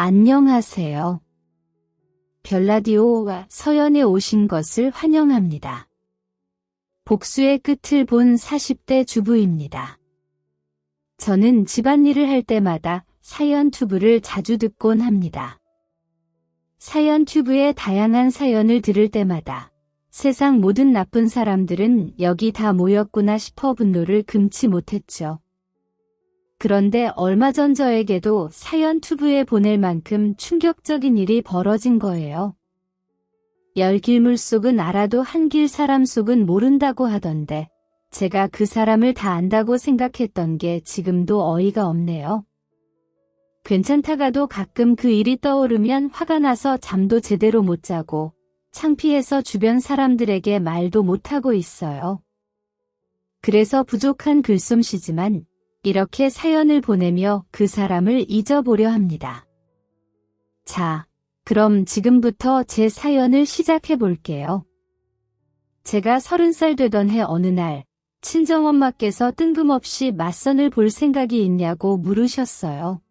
안녕하세요. 별라디오와 서연에 오신 것을 환영합니다. 복수의 끝을 본 40대 주부입니다. 저는 집안일을 할 때마다 사연 튜브를 자주 듣곤 합니다. 사연 튜브의 다양한 사연을 들을 때마다 세상 모든 나쁜 사람들은 여기 다 모였구나 싶어 분노를 금치 못했죠. 그런데 얼마 전 저에게도 사연 튜브에 보낼 만큼 충격적인 일이 벌어진 거예요. 열 길물 속은 알아도 한 길 사람 속은 모른다고 하던데 제가 그 사람을 다 안다고 생각했던 게 지금도 어이가 없네요. 괜찮다가도 가끔 그 일이 떠오르면 화가 나서 잠도 제대로 못 자고 창피해서 주변 사람들에게 말도 못하고 있어요. 그래서 부족한 글솜씨지만 이렇게 사연을 보내며 그 사람을 잊어보려 합니다. 자, 그럼 지금부터 제 사연을 시작해 볼게요. 제가 30살 되던 해 어느 날 친정엄마께서 뜬금없이 맞선을 볼 생각이 있냐고 물으셨어요.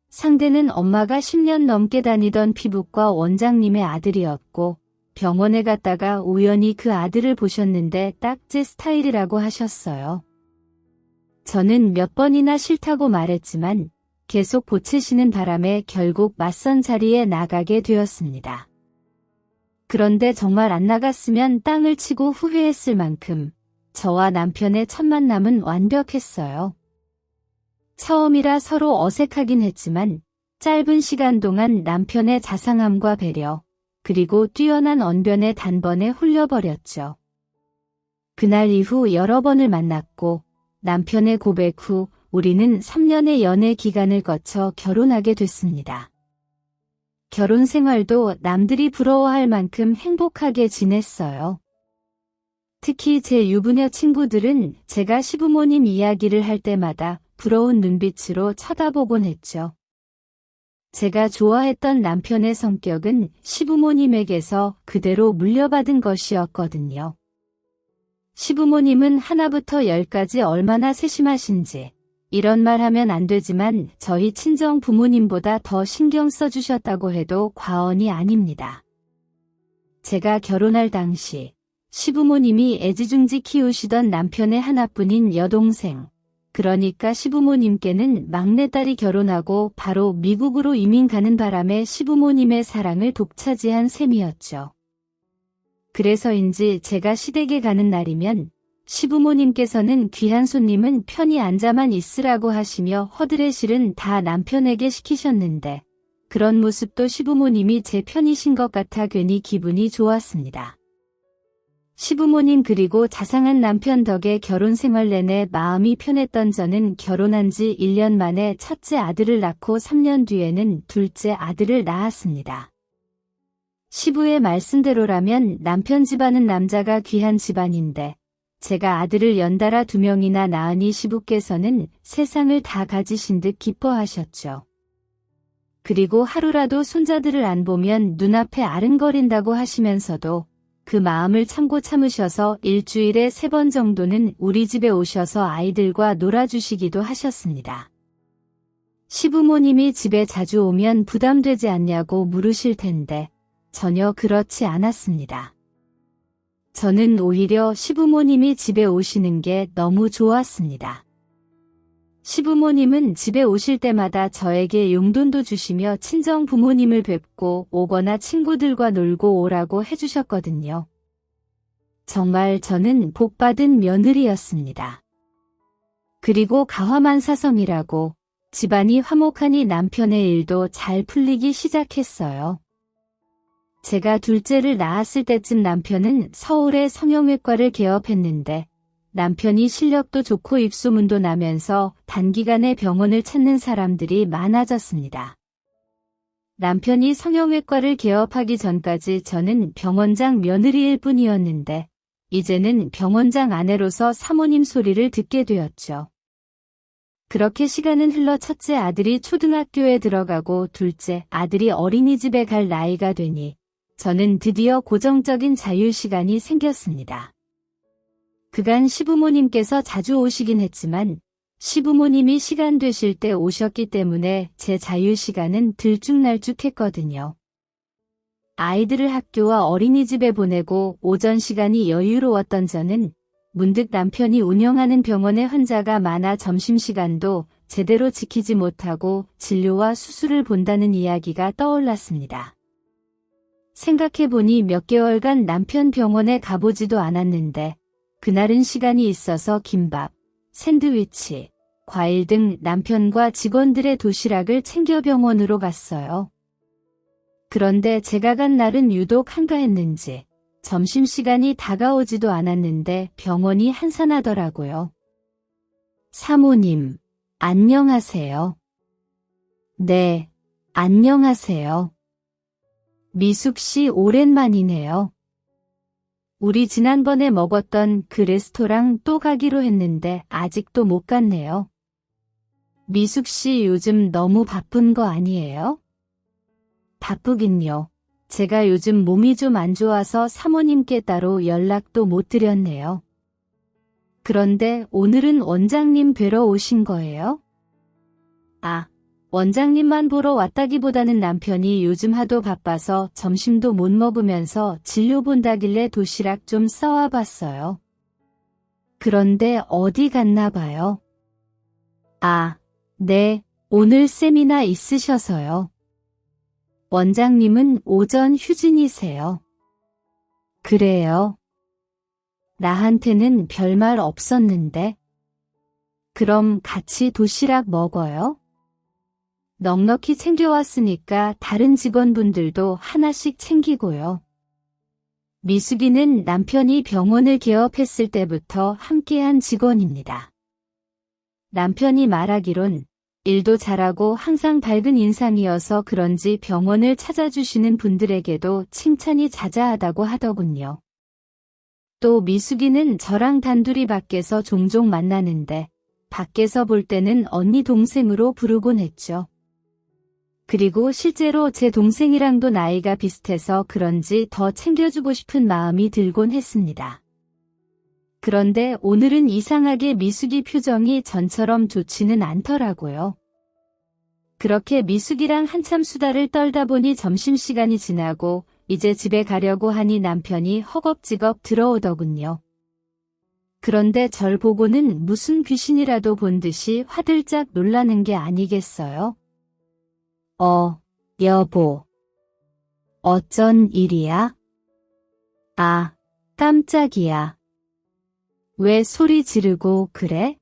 상대는 엄마가 10년 넘게 다니던 피부과 원장님의 아들이었고 병원에 갔다가 우연히 그 아들을 보셨는데 딱 제 스타일이라고 하셨어요. 저는 몇 번이나 싫다고 말했지만 계속 보채시는 바람에 결국 맞선 자리에 나가게 되었습니다. 그런데 정말 안 나갔으면 땅을 치고 후회했을 만큼 저와 남편의 첫 만남은 완벽했어요. 처음이라 서로 어색하긴 했지만 짧은 시간 동안 남편의 자상함과 배려, 그리고 뛰어난 언변에 단번에 홀려버렸죠. 그날 이후 여러 번을 만났고 남편의 고백 후 우리는 3년의 연애 기간을 거쳐 결혼하게 됐습니다. 결혼 생활도 남들이 부러워할 만큼 행복하게 지냈어요. 특히 제 유부녀 친구들은 제가 시부모님 이야기를 할 때마다 부러운 눈빛으로 쳐다보곤 했죠. 제가 좋아했던 남편의 성격은 시부모님에게서 그대로 물려받은 것이었거든요. 시부모님은 하나부터 10까지 얼마나 세심하신지 이런 말 하면 안 되지만 저희 친정 부모님보다 더 신경 써주셨다고 해도 과언이 아닙니다. 제가 결혼할 당시 시부모님이 애지중지 키우시던 남편의 하나뿐인 여동생, 그러니까 시부모님께는 막내딸이 결혼하고 바로 미국으로 이민 가는 바람에 시부모님의 사랑을 독차지한 셈이었죠. 그래서인지 제가 시댁에 가는 날이면 시부모님께서는 귀한 손님은 편히 앉아만 있으라고 하시며 허드레실은 다 남편에게 시키셨는데 그런 모습도 시부모님이 제 편이신 것 같아 괜히 기분이 좋았습니다. 시부모님 그리고 자상한 남편 덕에 결혼 생활 내내 마음이 편했던 저는 결혼한 지 1년 만에 첫째 아들을 낳고 3년 뒤에는 둘째 아들을 낳았습니다. 시부의 말씀대로라면 남편 집안은 남자가 귀한 집안인데 제가 아들을 연달아 2명이나 낳으니 시부께서는 세상을 다 가지신 듯 기뻐하셨죠. 그리고 하루라도 손자들을 안 보면 눈앞에 아른거린다고 하시면서도 그 마음을 참고 참으셔서 일주일에 3번 정도는 우리 집에 오셔서 아이들과 놀아주시기도 하셨습니다. 시부모님이 집에 자주 오면 부담되지 않냐고 물으실 텐데 전혀 그렇지 않았습니다. 저는 오히려 시부모님이 집에 오시는 게 너무 좋았습니다. 시부모님은 집에 오실 때마다 저에게 용돈도 주시며 친정 부모님을 뵙고 오거나 친구들과 놀고 오라고 해주셨거든요. 정말 저는 복받은 며느리였습니다. 그리고 가화만사성이라고 집안이 화목하니 남편의 일도 잘 풀리기 시작했어요. 제가 둘째를 낳았을 때쯤 남편은 서울의 성형외과를 개업했는데 남편이 실력도 좋고 입소문도 나면서 단기간에 병원을 찾는 사람들이 많아졌습니다. 남편이 성형외과를 개업하기 전까지 저는 병원장 며느리일 뿐이었는데 이제는 병원장 아내로서 사모님 소리를 듣게 되었죠. 그렇게 시간은 흘러 첫째 아들이 초등학교에 들어가고 둘째 아들이 어린이집에 갈 나이가 되니 저는 드디어 고정적인 자유시간이 생겼습니다. 그간 시부모님께서 자주 오시긴 했지만 시부모님이 시간 되실 때 오셨기 때문에 제 자유시간은 들쭉날쭉했거든요. 아이들을 학교와 어린이집에 보내고 오전 시간이 여유로웠던 저는 문득 남편이 운영하는 병원에 환자가 많아 점심시간도 제대로 지키지 못하고 진료와 수술을 본다는 이야기가 떠올랐습니다. 생각해보니 몇 개월간 남편 병원에 가보지도 않았는데 그날은 시간이 있어서 김밥, 샌드위치, 과일 등 남편과 직원들의 도시락을 챙겨 병원으로 갔어요. 그런데 제가 간 날은 유독 한가했는지 점심시간이 다가오지도 않았는데 병원이 한산하더라고요. 사모님, 안녕하세요. 네, 안녕하세요. 미숙 씨 오랜만이네요. 우리 지난번에 먹었던 그 레스토랑 또 가기로 했는데 아직도 못 갔네요. 미숙 씨 요즘 너무 바쁜 거 아니에요? 바쁘긴요. 제가 요즘 몸이 좀 안 좋아서 사모님께 따로 연락도 못 드렸네요. 그런데 오늘은 원장님 뵈러 오신 거예요? 아, 원장님만 보러 왔다기보다는 남편이 요즘 하도 바빠서 점심도 못 먹으면서 진료 본다길래 도시락 좀 써와 봤어요. 그런데 어디 갔나 봐요. 아, 네, 오늘 세미나 있으셔서요. 원장님은 오전 휴진이세요. 그래요. 나한테는 별말 없었는데. 그럼 같이 도시락 먹어요? 넉넉히 챙겨왔으니까 다른 직원분들도 하나씩 챙기고요. 미숙이는 남편이 병원을 개업했을 때부터 함께한 직원입니다. 남편이 말하기론 일도 잘하고 항상 밝은 인상이어서 그런지 병원을 찾아주시는 분들에게도 칭찬이 자자하다고 하더군요. 또 미숙이는 저랑 단둘이 밖에서 종종 만나는데 밖에서 볼 때는 언니 동생으로 부르곤 했죠. 그리고 실제로 제 동생이랑도 나이가 비슷해서 그런지 더 챙겨주고 싶은 마음이 들곤 했습니다. 그런데 오늘은 이상하게 미숙이 표정이 전처럼 좋지는 않더라고요. 그렇게 미숙이랑 한참 수다를 떨다 보니 점심시간이 지나고 이제 집에 가려고 하니 남편이 허겁지겁 들어오더군요. 그런데 절 보고는 무슨 귀신이라도 본 듯이 화들짝 놀라는 게 아니겠어요? 여보. 어쩐 일이야? 아, 깜짝이야. 왜 소리 지르고 그래?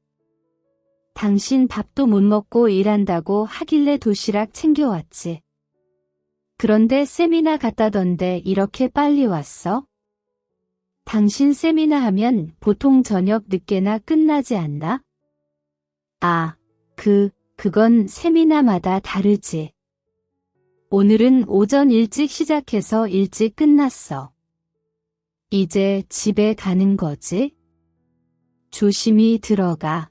당신 밥도 못 먹고 일한다고 하길래 도시락 챙겨왔지. 그런데 세미나 갔다던데 이렇게 빨리 왔어? 당신 세미나 하면 보통 저녁 늦게나 끝나지 않나? 아, 그건 세미나마다 다르지. 오늘은 오전 일찍 시작해서 일찍 끝났어. 이제 집에 가는 거지? 조심히 들어가.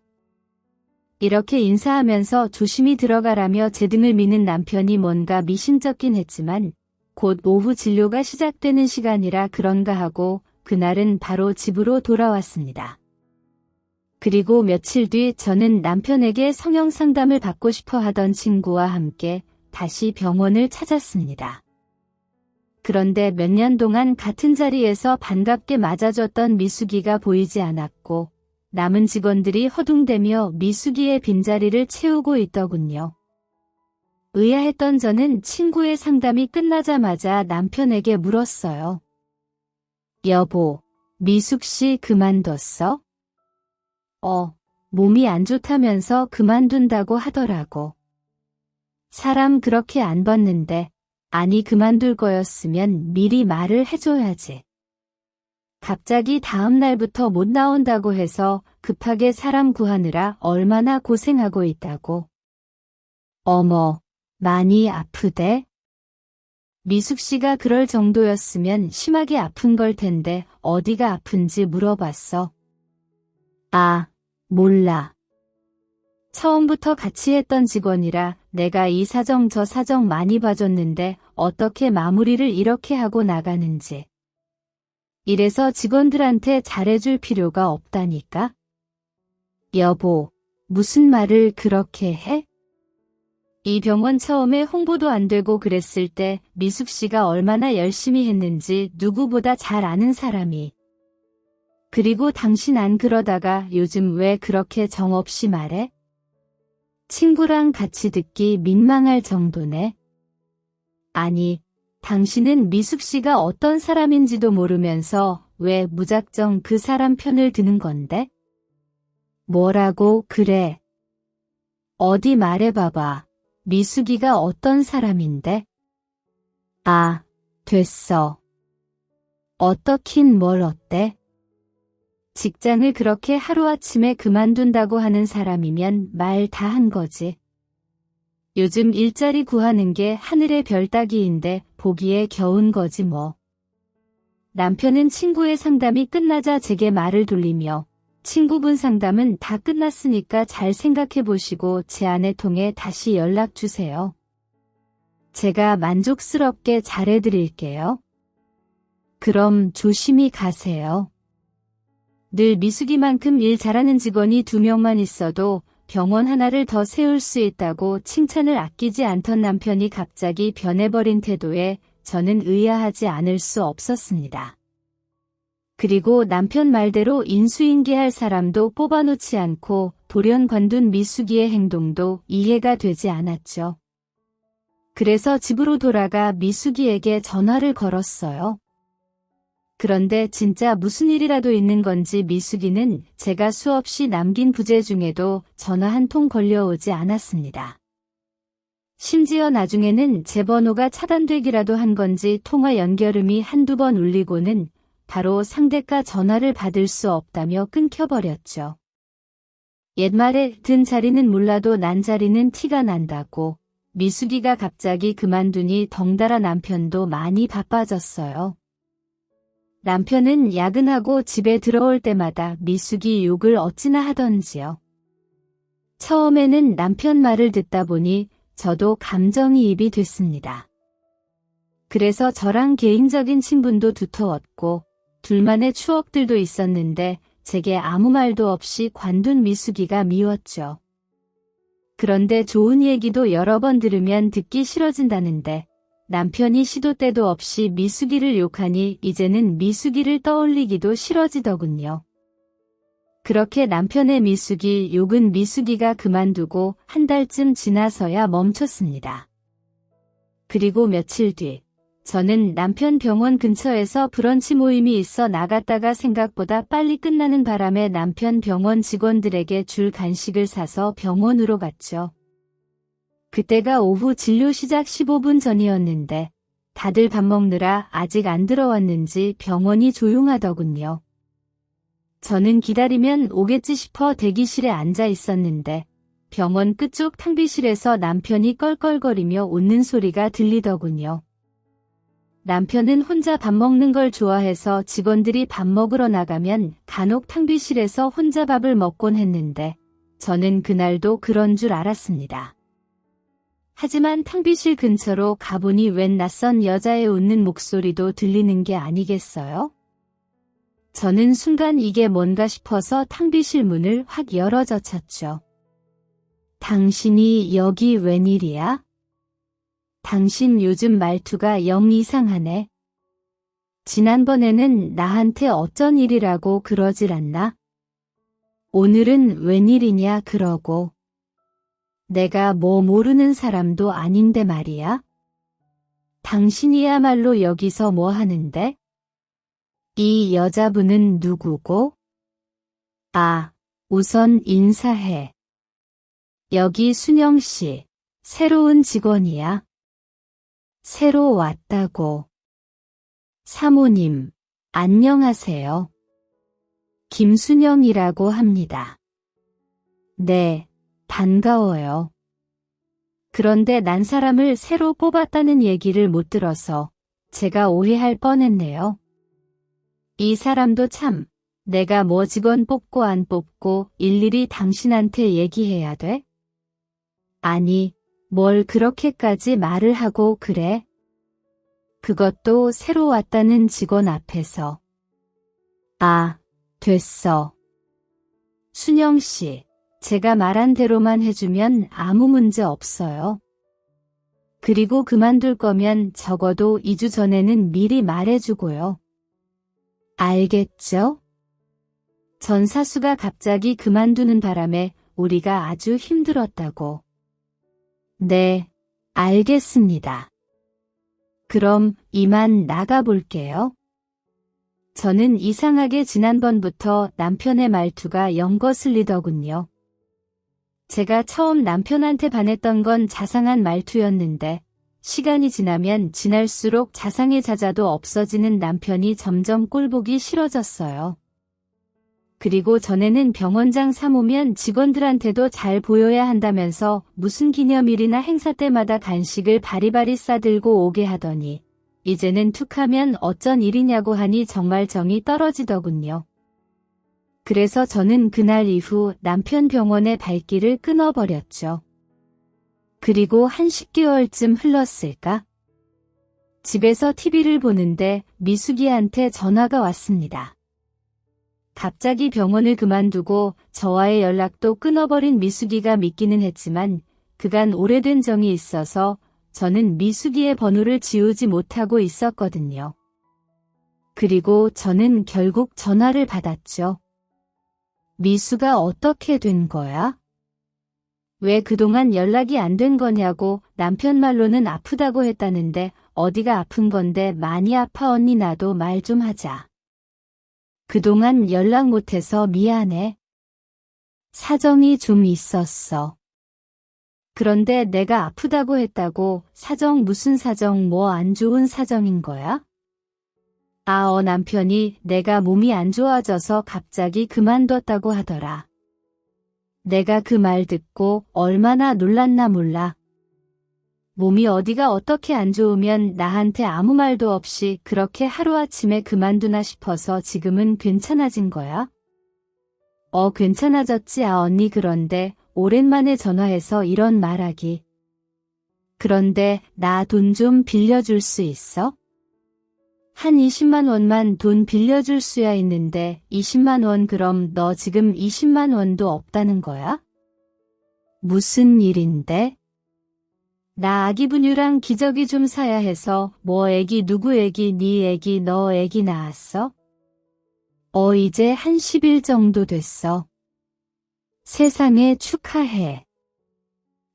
이렇게 인사하면서 조심히 들어가라며 제 등을 미는 남편이 뭔가 미심쩍긴 했지만 곧 오후 진료가 시작되는 시간이라 그런가 하고 그날은 바로 집으로 돌아왔습니다. 그리고 며칠 뒤 저는 남편에게 성형 상담을 받고 싶어 하던 친구와 함께 다시 병원을 찾았습니다. 그런데 몇 년 동안 같은 자리에서 반갑게 맞아줬던 미숙이가 보이지 않았고 남은 직원들이 허둥대며 미숙이의 빈자리를 채우고 있더군요. 의아했던 저는 친구의 상담이 끝나자마자 남편에게 물었어요. 여보, 미숙 씨 그만뒀어? 몸이 안 좋다면서 그만둔다고 하더라고. 사람 그렇게 안 봤는데, 아니 그만둘 거였으면 미리 말을 해줘야지. 갑자기 다음 날부터 못 나온다고 해서 급하게 사람 구하느라 얼마나 고생하고 있다고. 어머, 많이 아프대? 미숙 씨가 그럴 정도였으면 심하게 아픈 걸 텐데 어디가 아픈지 물어봤어. 아, 몰라. 처음부터 같이 했던 직원이라 내가 이 사정 저 사정 많이 봐줬는데 어떻게 마무리를 이렇게 하고 나가는지. 이래서 직원들한테 잘해줄 필요가 없다니까? 여보, 무슨 말을 그렇게 해? 이 병원 처음에 홍보도 안 되고 그랬을 때 미숙 씨가 얼마나 열심히 했는지 누구보다 잘 아는 사람이. 그리고 당신 안 그러다가 요즘 왜 그렇게 정없이 말해? 친구랑 같이 듣기 민망할 정도네. 아니, 당신은 미숙 씨가 어떤 사람인지도 모르면서 왜 무작정 그 사람 편을 드는 건데? 뭐라고 그래? 어디 말해봐봐. 미숙이가 어떤 사람인데? 아, 됐어. 어떻긴 뭘 어때? 직장을 그렇게 하루아침에 그만둔다고 하는 사람이면 말 다 한 거지. 요즘 일자리 구하는 게 하늘의 별 따기인데 보기에 겨운 거지 뭐. 남편은 친구의 상담이 끝나자 제게 말을 돌리며 친구분 상담은 다 끝났으니까 잘 생각해 보시고 제안을 통해 다시 연락 주세요. 제가 만족스럽게 잘해드릴게요. 그럼 조심히 가세요. 늘 미숙이만큼 일 잘하는 직원이 2명만 있어도 병원 하나를 더 세울 수 있다고 칭찬을 아끼지 않던 남편이 갑자기 변해버린 태도에 저는 의아하지 않을 수 없었습니다. 그리고 남편 말대로 인수인계할 사람도 뽑아놓지 않고 돌연 관둔 미숙이의 행동도 이해가 되지 않았죠. 그래서 집으로 돌아가 미숙이에게 전화를 걸었어요. 그런데 진짜 무슨 일이라도 있는 건지 미숙이는 제가 수없이 남긴 부재 중에도 전화 한 통 걸려오지 않았습니다. 심지어 나중에는 제 번호가 차단되기라도 한 건지 통화 연결음이 한두 번 울리고는 바로 상대가 전화를 받을 수 없다며 끊겨버렸죠. 옛말에 든 자리는 몰라도 난 자리는 티가 난다고 미숙이가 갑자기 그만두니 덩달아 남편도 많이 바빠졌어요. 남편은 야근하고 집에 들어올 때마다 미숙이 욕을 어찌나 하던지요. 처음에는 남편 말을 듣다 보니 저도 감정이입이 됐습니다. 그래서 저랑 개인적인 친분도 두터웠고 둘만의 추억들도 있었는데 제게 아무 말도 없이 관둔 미숙이가 미웠죠. 그런데 좋은 얘기도 여러 번 들으면 듣기 싫어진다는데 남편이 시도 때도 없이 미숙이를 욕하니 이제는 미숙이를 떠올리기도 싫어지더군요. 그렇게 남편의 미숙이 욕은 미숙이가 그만두고 한 달쯤 지나서야 멈췄습니다. 그리고 며칠 뒤 저는 남편 병원 근처에서 브런치 모임이 있어 나갔다가 생각보다 빨리 끝나는 바람에 남편 병원 직원들에게 줄 간식을 사서 병원으로 갔죠. 그때가 오후 진료 시작 15분 전이었는데 다들 밥 먹느라 아직 안 들어왔는지 병원이 조용하더군요. 저는 기다리면 오겠지 싶어 대기실에 앉아 있었는데 병원 끝쪽 탕비실에서 남편이 껄껄거리며 웃는 소리가 들리더군요. 남편은 혼자 밥 먹는 걸 좋아해서 직원들이 밥 먹으러 나가면 간혹 탕비실에서 혼자 밥을 먹곤 했는데 저는 그날도 그런 줄 알았습니다. 하지만 탕비실 근처로 가보니 웬 낯선 여자의 웃는 목소리도 들리는 게 아니겠어요? 저는 순간 이게 뭔가 싶어서 탕비실 문을 확 열어젖혔죠. 당신이 여기 웬일이야? 당신 요즘 말투가 영 이상하네. 지난번에는 나한테 어쩐 일이라고 그러질 않나? 오늘은 웬일이냐 그러고. 내가 뭐 모르는 사람도 아닌데 말이야. 당신이야말로 여기서 뭐 하는데? 이 여자분은 누구고? 아, 우선 인사해. 여기 순영 씨, 새로운 직원이야. 새로 왔다고. 사모님, 안녕하세요. 김순영이라고 합니다. 네, 반가워요. 그런데 난 사람을 새로 뽑았다는 얘기를 못 들어서 제가 오해할 뻔했네요. 이 사람도 참, 내가 뭐 직원 뽑고 안 뽑고 일일이 당신한테 얘기해야 돼? 아니, 뭘 그렇게까지 말을 하고 그래? 그것도 새로 왔다는 직원 앞에서. 아, 됐어. 순영 씨, 제가 말한 대로만 해주면 아무 문제 없어요. 그리고 그만둘 거면 적어도 2주 전에는 미리 말해주고요. 알겠죠? 전 사수가 갑자기 그만두는 바람에 우리가 아주 힘들었다고. 네, 알겠습니다. 그럼 이만 나가볼게요. 저는 이상하게 지난번부터 남편의 말투가 영 거슬리더군요. 제가 처음 남편한테 반했던 건 자상한 말투였는데 시간이 지나면 지날수록 자상의 자자도 없어지는 남편이 점점 꼴보기 싫어졌어요. 그리고 전에는 병원장 사모면 직원들한테도 잘 보여야 한다면서 무슨 기념일이나 행사 때마다 간식을 바리바리 싸들고 오게 하더니 이제는 툭하면 어쩐 일이냐고 하니 정말 정이 떨어지더군요. 그래서 저는 그날 이후 남편 병원의 발길을 끊어버렸죠. 그리고 한 10개월쯤 흘렀을까? 집에서 TV를 보는데 미숙이한테 전화가 왔습니다. 갑자기 병원을 그만두고 저와의 연락도 끊어버린 미숙이가 믿기는 했지만 그간 오래된 정이 있어서 저는 미숙이의 번호를 지우지 못하고 있었거든요. 그리고 저는 결국 전화를 받았죠. 미수가 어떻게 된 거야? 왜 그동안 연락이 안 된 거냐고. 남편 말로는 아프다고 했다는데 어디가 아픈 건데. 많이 아파 언니, 나도 말 좀 하자. 그동안 연락 못해서 미안해. 사정이 좀 있었어. 그런데 내가 아프다고 했다고. 사정 무슨 사정? 뭐 안 좋은 사정인 거야? 남편이 내가 몸이 안 좋아져서 갑자기 그만뒀다고 하더라. 내가 그 말 듣고 얼마나 놀랐나 몰라. 몸이 어디가 어떻게 안 좋으면 나한테 아무 말도 없이 그렇게 하루아침에 그만두나 싶어서 지금은 괜찮아진 거야? 괜찮아졌지 언니. 그런데 오랜만에 전화해서 이런 말하기. 그런데 나 돈 좀 빌려줄 수 있어? 한 20만 원만 돈 빌려줄 수야 있는데 20만 원. 그럼 너 지금 20만 원도 없다는 거야? 무슨 일인데? 나 아기 분유랑 기저귀 좀 사야 해서. 뭐 애기 누구 애기? 네 애기. 너 애기 낳았어? 이제 한 10일 정도 됐어. 세상에 축하해.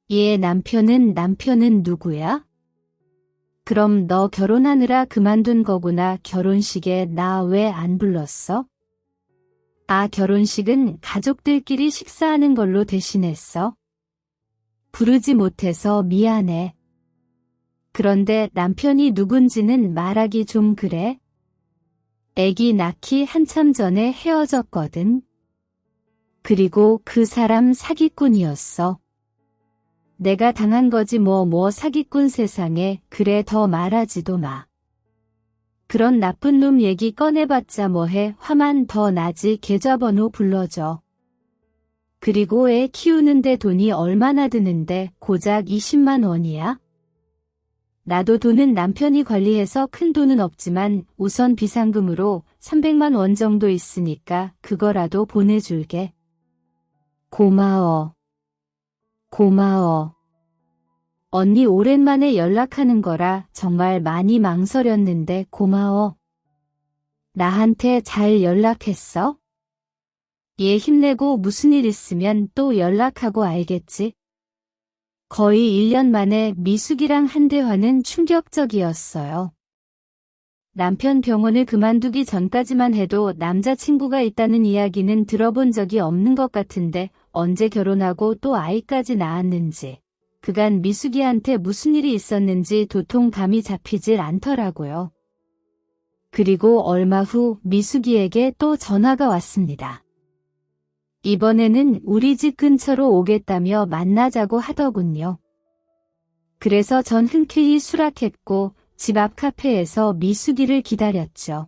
얘 남편은 누구야? 그럼 너 결혼하느라 그만둔 거구나. 결혼식에 나 왜 안 불렀어? 결혼식은 가족들끼리 식사하는 걸로 대신했어. 부르지 못해서 미안해. 그런데 남편이 누군지는 말하기 좀 그래? 애기 낳기 한참 전에 헤어졌거든. 그리고 그 사람 사기꾼이었어. 내가 당한 거지 뭐 사기꾼. 세상에. 그래, 더 말하지도 마. 그런 나쁜 놈 얘기 꺼내봤자 뭐해. 화만 더 나지. 계좌번호 불러줘. 그리고 애 키우는데 돈이 얼마나 드는데 고작 20만 원이야? 나도 돈은 남편이 관리해서 큰 돈은 없지만 우선 비상금으로 300만 원 정도 있으니까 그거라도 보내줄게. 고마워. 언니 오랜만에 연락하는 거라 정말 많이 망설였는데 고마워. 나한테 잘 연락했어? 얘 힘내고 무슨 일 있으면 또 연락하고. 알겠지? 거의 1년 만에 미숙이랑 한 대화는 충격적이었어요. 남편 병원을 그만두기 전까지만 해도 남자친구가 있다는 이야기는 들어본 적이 없는 것 같은데 언제 결혼하고 또 아이까지 낳았는지, 그간 미숙이한테 무슨 일이 있었는지 도통 감이 잡히질 않더라고요. 그리고 얼마 후 미숙이에게 또 전화가 왔습니다. 이번에는 우리 집 근처로 오겠다며 만나자고 하더군요. 그래서 전 흔쾌히 수락했고 집 앞 카페에서 미숙이를 기다렸죠.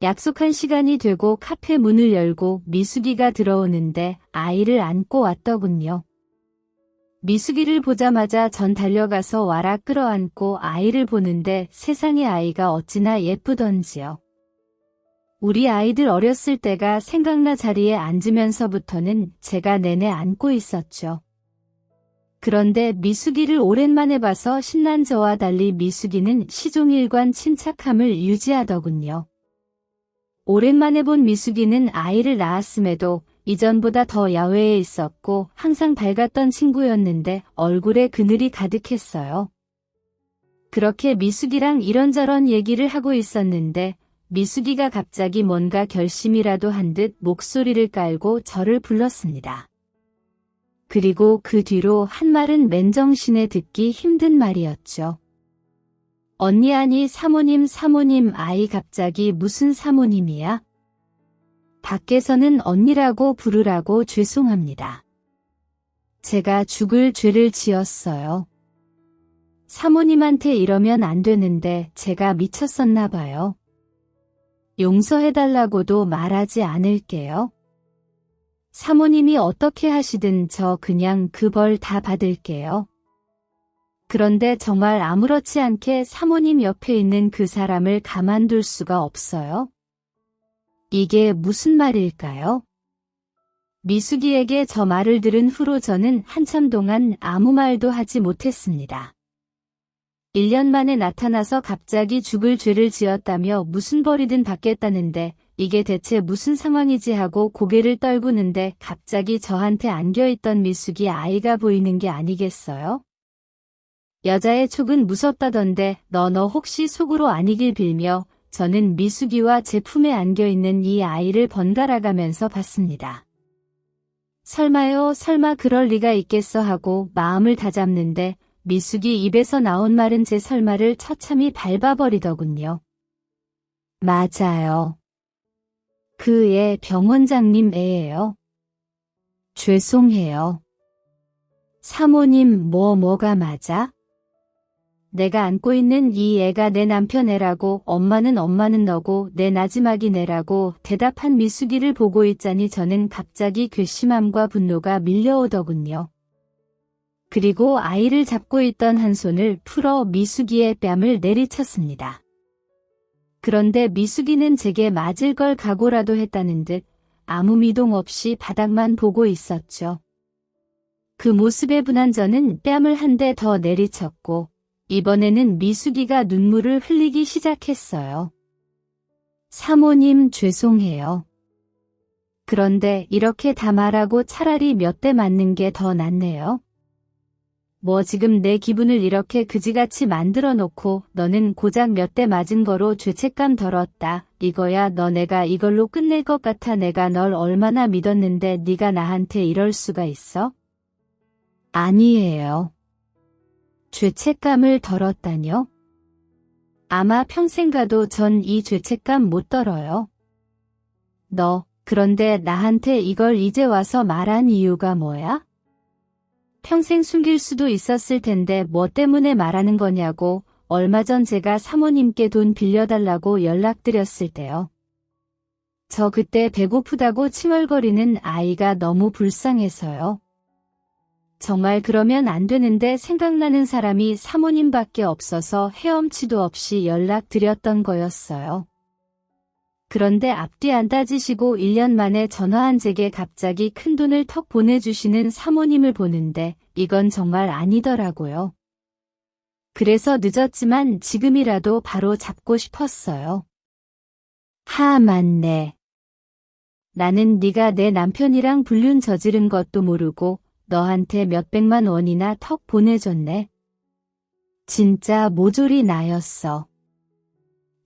약속한 시간이 되고 카페 문을 열고 미숙이가 들어오는데 아이를 안고 왔더군요. 미숙이를 보자마자 전 달려가서 와라 끌어안고 아이를 보는데 세상에 아이가 어찌나 예쁘던지요. 우리 아이들 어렸을 때가 생각나 자리에 앉으면서부터는 제가 내내 안고 있었죠. 그런데 미숙이를 오랜만에 봐서 신난 저와 달리 미숙이는 시종일관 침착함을 유지하더군요. 오랜만에 본 미숙이는 아이를 낳았음에도 이전보다 더 야외에 있었고 항상 밝았던 친구였는데 얼굴에 그늘이 가득했어요. 그렇게 미숙이랑 이런저런 얘기를 하고 있었는데 미숙이가 갑자기 뭔가 결심이라도 한 듯 목소리를 깔고 저를 불렀습니다. 그리고 그 뒤로 한 말은 맨정신에 듣기 힘든 말이었죠. 언니 아니 사모님 아이 갑자기 무슨 사모님이야? 밖에서는 언니라고 부르라고 죄송합니다. 제가 죽을 죄를 지었어요. 사모님한테 이러면 안 되는데 제가 미쳤었나 봐요. 용서해달라고도 말하지 않을게요. 사모님이 어떻게 하시든 저 그냥 그 벌 다 받을게요. 그런데 정말 아무렇지 않게 사모님 옆에 있는 그 사람을 가만둘 수가 없어요. 이게 무슨 말일까요? 미숙이에게 저 말을 들은 후로 저는 한참 동안 아무 말도 하지 못했습니다. 1년 만에 나타나서 갑자기 죽을 죄를 지었다며 무슨 벌이든 받겠다는데 이게 대체 무슨 상황이지 하고 고개를 떨구는데 갑자기 저한테 안겨있던 미숙이 아이가 보이는 게 아니겠어요? 여자의 촉은 무섭다던데 너 혹시 속으로 아니길 빌며 저는 미숙이와 제 품에 안겨있는 이 아이를 번갈아가면서 봤습니다. 설마요 설마 그럴 리가 있겠어 하고 마음을 다잡는데 미숙이 입에서 나온 말은 제 설마를 처참히 밟아버리더군요. 맞아요. 그 애 병원장님 애예요. 죄송해요. 사모님 뭐가 맞아? 내가 안고 있는 이 애가 내 남편 애라고 엄마는 너고 내 나지막이 내라고 대답한 미숙이를 보고 있자니 저는 갑자기 괘씸함과 분노가 밀려오더군요. 그리고 아이를 잡고 있던 한 손을 풀어 미숙이의 뺨을 내리쳤습니다. 그런데 미숙이는 제게 맞을 걸 각오라도 했다는 듯 아무 미동 없이 바닥만 보고 있었죠. 그 모습에 분한 저는 뺨을 한 대 더 내리쳤고 이번에는 미숙이가 눈물을 흘리기 시작했어요. 사모님 죄송해요. 그런데 이렇게 다 말하고 차라리 몇 대 맞는 게 더 낫네요. 뭐 지금 내 기분을 이렇게 그지같이 만들어 놓고 너는 고작 몇 대 맞은 거로 죄책감 덜었다. 이거야 너 내가 이걸로 끝낼 것 같아. 내가 널 얼마나 믿었는데 네가 나한테 이럴 수가 있어? 아니에요. 죄책감을 덜었다뇨? 아마 평생 가도 전 이 죄책감 못 덜어요. 너 그런데 나한테 이걸 이제 와서 말한 이유가 뭐야? 평생 숨길 수도 있었을 텐데 뭐 때문에 말하는 거냐고. 얼마 전 제가 사모님께 돈 빌려달라고 연락드렸을 때요. 저 그때 배고프다고 칭얼거리는 아이가 너무 불쌍해서요. 정말 그러면 안 되는데 생각나는 사람이 사모님밖에 없어서 헤엄치도 없이 연락드렸던 거였어요. 그런데 앞뒤 안 따지시고 1년 만에 전화한 제게 갑자기 큰돈을 턱 보내주시는 사모님을 보는데 이건 정말 아니더라고요. 그래서 늦었지만 지금이라도 바로 잡고 싶었어요. 맞네. 나는 네가 내 남편이랑 불륜 저지른 것도 모르고 너한테 몇백만 원이나 턱 보내줬네. 진짜 모조리 나였어.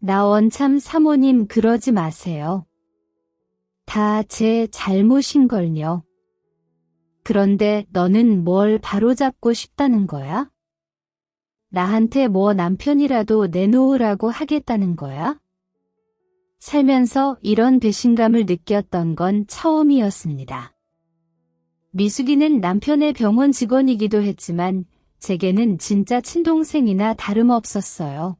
나 원참 사모님 그러지 마세요. 다 제 잘못인걸요. 그런데 너는 뭘 바로잡고 싶다는 거야? 나한테 뭐 남편이라도 내놓으라고 하겠다는 거야? 살면서 이런 배신감을 느꼈던 건 처음이었습니다. 미숙이는 남편의 병원 직원이기도 했지만 제게는 진짜 친동생이나 다름없었어요.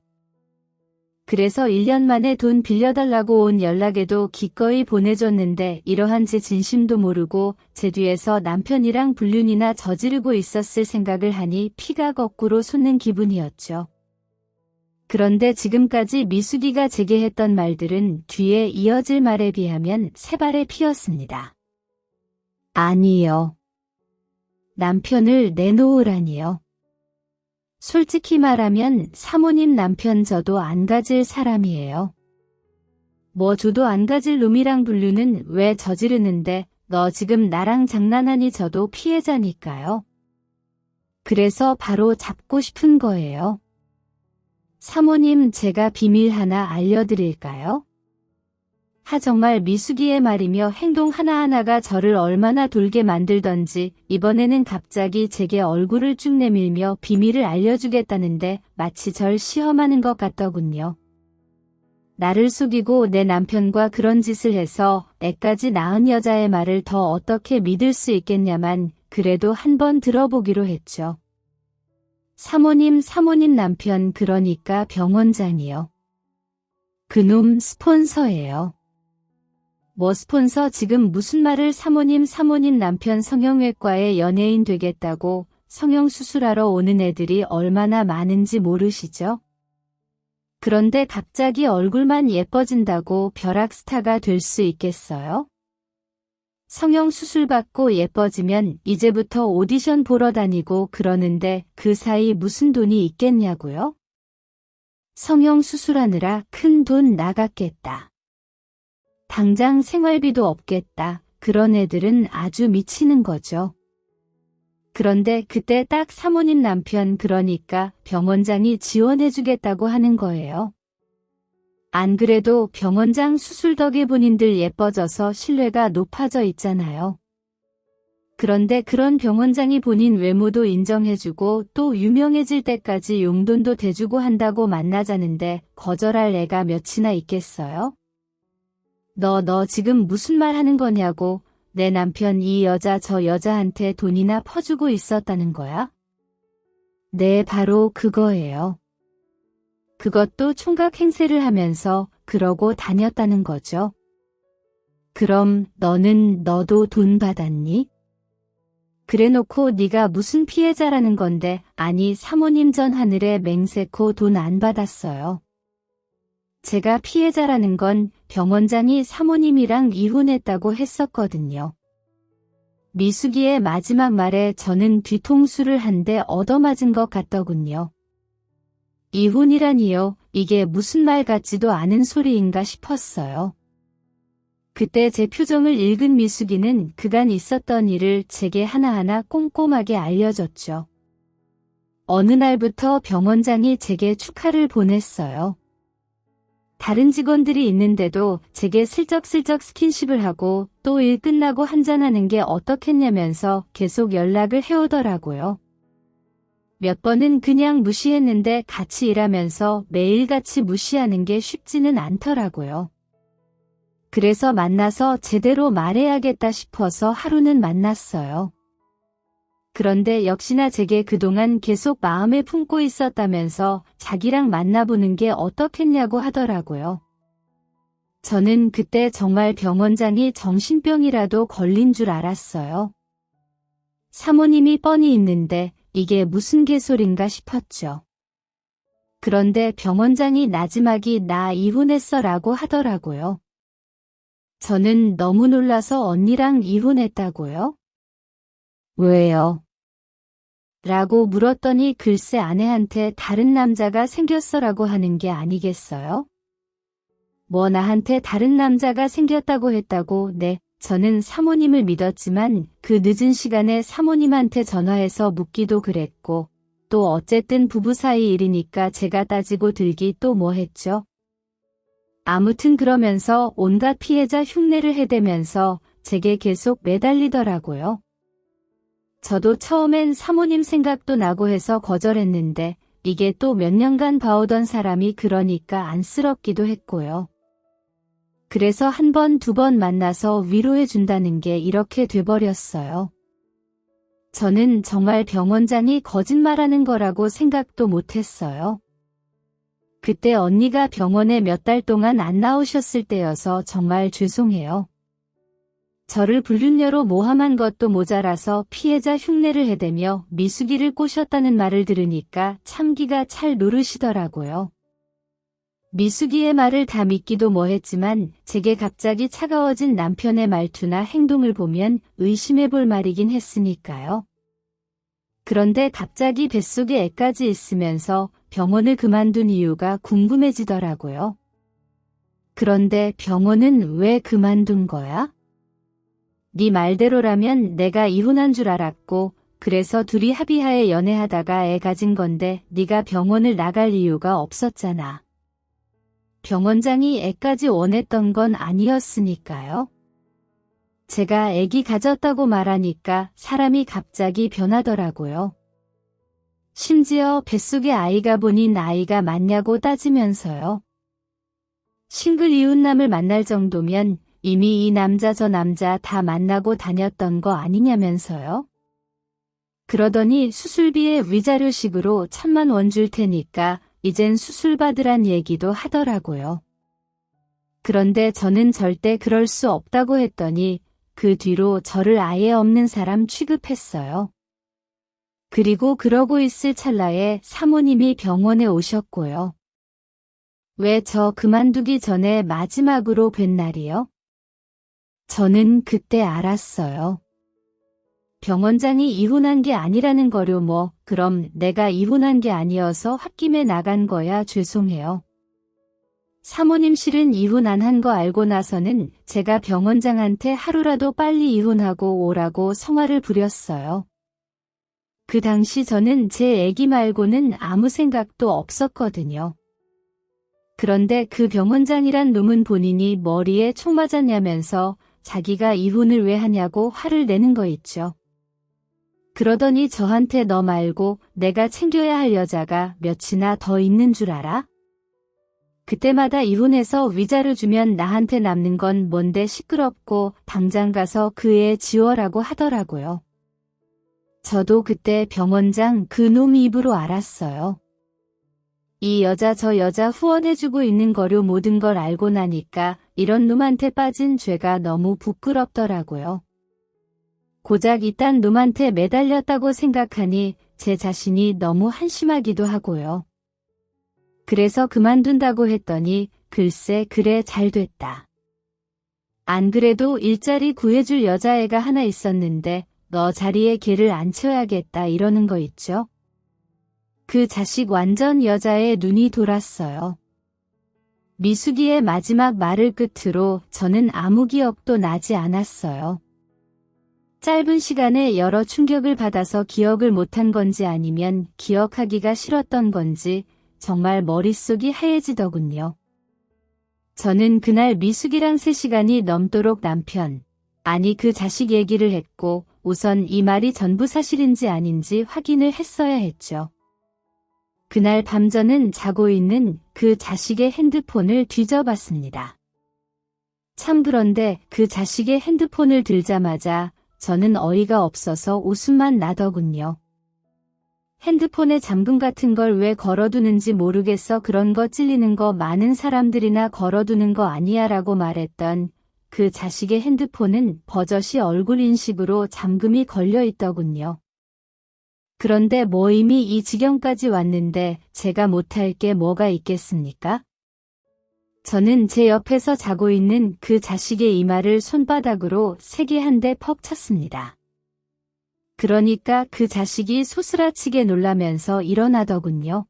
그래서 1년 만에 돈 빌려달라고 온 연락에도 기꺼이 보내줬는데 이러한 제 진심도 모르고 제 뒤에서 남편이랑 불륜이나 저지르고 있었을 생각을 하니 피가 거꾸로 솟는 기분이었죠. 그런데 지금까지 미숙이가 제게 했던 말들은 뒤에 이어질 말에 비하면 세 발에 피었습니다. 아니요. 남편을 내놓으라니요. 솔직히 말하면 사모님 남편 저도 안 가질 사람이에요. 뭐 저도 안 가질 놈이랑 분류는 왜 저지르는데 너 지금 나랑 장난하니 저도 피해자니까요. 그래서 바로 잡고 싶은 거예요. 사모님 제가 비밀 하나 알려드릴까요? 정말 미숙이의 말이며 행동 하나하나가 저를 얼마나 돌게 만들던지 이번에는 갑자기 제게 얼굴을 쭉 내밀며 비밀을 알려주겠다는데 마치 절 시험하는 것 같더군요. 나를 속이고 내 남편과 그런 짓을 해서 애까지 낳은 여자의 말을 더 어떻게 믿을 수 있겠냐만 그래도 한번 들어보기로 했죠. 사모님 남편 그러니까 병원장이요. 그놈 스폰서예요. 뭐 스폰서 지금 무슨 말을 사모님 남편 성형외과에 연예인 되겠다고 성형수술하러 오는 애들이 얼마나 많은지 모르시죠? 그런데 갑자기 얼굴만 예뻐진다고 벼락스타가 될 수 있겠어요? 성형수술 받고 예뻐지면 이제부터 오디션 보러 다니고 그러는데 그 사이 무슨 돈이 있겠냐고요? 성형수술하느라 큰 돈 나갔겠다. 당장 생활비도 없겠다. 그런 애들은 아주 미치는 거죠. 그런데 그때 딱 사모님 남편 그러니까 병원장이 지원해주겠다고 하는 거예요. 안 그래도 병원장 수술 덕에 본인들 예뻐져서 신뢰가 높아져 있잖아요. 그런데 그런 병원장이 본인 외모도 인정해주고 또 유명해질 때까지 용돈도 대주고 한다고 만나자는데 거절할 애가 몇이나 있겠어요? 너 지금 무슨 말 하는 거냐고. 내 남편 이 여자 저 여자한테 돈이나 퍼주고 있었다는 거야? 네, 바로 그거예요. 그것도 총각 행세를 하면서 그러고 다녔다는 거죠. 그럼 너도 돈 받았니? 그래놓고 네가 무슨 피해자라는 건데. 아니 사모님 전 하늘에 맹세코 돈 안 받았어요. 제가 피해자라는 건 병원장이 사모님이랑 이혼했다고 했었거든요. 미숙이의 마지막 말에 저는 뒤통수를 한 대 얻어맞은 것 같더군요. 이혼이라니요? 이게 무슨 말 같지도 않은 소리인가 싶었어요. 그때 제 표정을 읽은 미숙이는 그간 있었던 일을 제게 하나하나 꼼꼼하게 알려줬죠. 어느 날부터 병원장이 제게 축하를 보냈어요. 다른 직원들이 있는데도 제게 슬쩍슬쩍 스킨십을 하고 또 일 끝나고 한잔하는 게 어떻겠냐면서 계속 연락을 해오더라고요. 몇 번은 그냥 무시했는데 같이 일하면서 매일같이 무시하는 게 쉽지는 않더라고요. 그래서 만나서 제대로 말해야겠다 싶어서 하루는 만났어요. 그런데 역시나 제게 그동안 계속 마음에 품고 있었다면서 자기랑 만나보는 게 어떻겠냐고 하더라고요. 저는 그때 정말 병원장이 정신병이라도 걸린 줄 알았어요. 사모님이 뻔히 있는데 이게 무슨 개소린가 싶었죠. 그런데 병원장이 나지막이 나 이혼했어 라고 하더라고요. 저는 너무 놀라서 언니랑 이혼했다고요? 왜요? 라고 물었더니 글쎄 아내한테 다른 남자가 생겼어 라고 하는 게 아니겠어요? 뭐 나한테 다른 남자가 생겼다고 했다고. 네, 저는 사모님을 믿었지만 그 늦은 시간에 사모님한테 전화해서 묻기도 그랬고 또 어쨌든 부부 사이 일이니까 제가 따지고 들기 또 뭐 했죠? 아무튼 그러면서 온갖 피해자 흉내를 해대면서 제게 계속 매달리더라고요. 저도 처음엔 사모님 생각도 나고 해서 거절했는데 이게 또 몇 년간 봐오던 사람이 그러니까 안쓰럽기도 했고요. 그래서 한 번, 두 번 만나서 위로해준다는 게 이렇게 돼버렸어요. 저는 정말 병원장이 거짓말하는 거라고 생각도 못했어요. 그때 언니가 병원에 몇 달 동안 안 나오셨을 때여서 정말 죄송해요. 저를 불륜녀로 모함한 것도 모자라서 피해자 흉내를 해대며 미숙이를 꼬셨다는 말을 들으니까 참기가 찰 노릇이더라고요. 미숙이의 말을 다 믿기도 뭐했지만 제게 갑자기 차가워진 남편의 말투나 행동을 보면 의심해볼 말이긴 했으니까요. 그런데 갑자기 뱃속에 애까지 있으면서 병원을 그만둔 이유가 궁금해지더라고요. 그런데 병원은 왜 그만둔 거야? 네 말대로라면 내가 이혼한 줄 알았고 그래서 둘이 합의하에 연애하다가 애 가진 건데 네가 병원을 나갈 이유가 없었잖아. 병원장이 애까지 원했던 건 아니었으니까요. 제가 애기 가졌다고 말하니까 사람이 갑자기 변하더라고요. 심지어 뱃속에 아이가 본인 아이가 맞냐고 따지면서요. 싱글 이웃남을 만날 정도면 이미 이 남자 저 남자 다 만나고 다녔던 거 아니냐면서요. 그러더니 수술비에 위자료식으로 1,000만 원 줄 테니까 이젠 수술 받으란 얘기도 하더라고요. 그런데 저는 절대 그럴 수 없다고 했더니 그 뒤로 저를 아예 없는 사람 취급했어요. 그리고 그러고 있을 찰나에 사모님이 병원에 오셨고요. 왜 저 그만두기 전에 마지막으로 뵌 날이요? 저는 그때 알았어요. 병원장이 이혼한 게 아니라는 거요 뭐 그럼 내가 이혼한 게 아니어서 홧김에 나간 거야 죄송해요. 사모님 실은 이혼 안 한 거 알고 나서는 제가 병원장한테 하루라도 빨리 이혼하고 오라고 성화를 부렸어요. 그 당시 저는 제 애기 말고는 아무 생각도 없었거든요. 그런데 그 병원장이란 놈은 본인이 머리에 총 맞았냐면서 자기가 이혼을 왜 하냐고 화를 내는 거 있죠. 그러더니 저한테 너 말고 내가 챙겨야 할 여자가 몇이나 더 있는 줄 알아? 그때마다 이혼해서 위자료 주면 나한테 남는 건 뭔데 시끄럽고 당장 가서 그 애 지워라고 하더라고요. 저도 그때 병원장 그놈 입으로 알았어요. 이 여자 저 여자 후원해주고 있는 거로 모든 걸 알고 나니까 이런 놈한테 빠진 죄가 너무 부끄럽더라고요. 고작 이딴 놈한테 매달렸다고 생각하니 제 자신이 너무 한심하기도 하고요. 그래서 그만둔다고 했더니 글쎄 그래 잘됐다. 안 그래도 일자리 구해줄 여자애가 하나 있었는데 너 자리에 걔를 앉혀야겠다 이러는 거 있죠. 그 자식 완전 여자의 눈이 돌았어요. 미숙이의 마지막 말을 끝으로 저는 아무 기억도 나지 않았어요. 짧은 시간에 여러 충격을 받아서 기억을 못한 건지 아니면 기억하기가 싫었던 건지 정말 머릿속이 하얘지더군요. 저는 그날 미숙이랑 3시간이 넘도록 남편, 아니 그 자식 얘기를 했고 우선 이 말이 전부 사실인지 아닌지 확인을 했어야 했죠. 그날 밤 저는 자고 있는 그 자식의 핸드폰을 뒤져봤습니다. 참 그런데 그 자식의 핸드폰을 들자마자 저는 어이가 없어서 웃음만 나더군요. 핸드폰에 잠금 같은 걸 왜 걸어두는지 모르겠어 그런 거 찔리는 거 많은 사람들이나 걸어두는 거 아니야 라고 말했던 그 자식의 핸드폰은 버젓이 얼굴 인식으로 잠금이 걸려 있더군요. 그런데 뭐 이미 이 지경까지 왔는데 제가 못할 게 뭐가 있겠습니까? 저는 제 옆에서 자고 있는 그 자식의 이마를 손바닥으로 세게 한 대 퍽 쳤습니다. 그러니까 그 자식이 소스라치게 놀라면서 일어나더군요.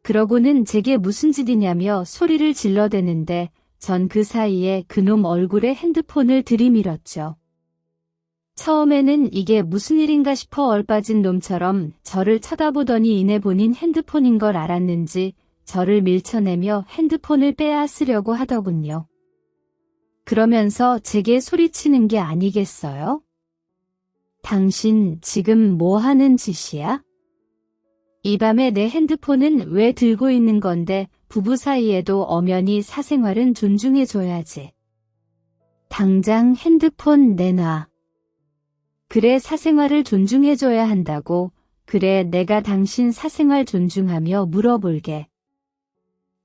그러고는 제게 무슨 짓이냐며 소리를 질러대는데 전 그 사이에 그놈 얼굴에 핸드폰을 들이밀었죠. 처음에는 이게 무슨 일인가 싶어 얼빠진 놈처럼 저를 쳐다보더니 이내 본인 핸드폰인 걸 알았는지 저를 밀쳐내며 핸드폰을 빼앗으려고 하더군요. 그러면서 제게 소리치는 게 아니겠어요? 당신 지금 뭐 하는 짓이야? 이 밤에 내 핸드폰은 왜 들고 있는 건데 부부 사이에도 엄연히 사생활은 존중해줘야지. 당장 핸드폰 내놔. 그래 사생활을 존중해줘야 한다고. 그래 내가 당신 사생활 존중하며 물어볼게.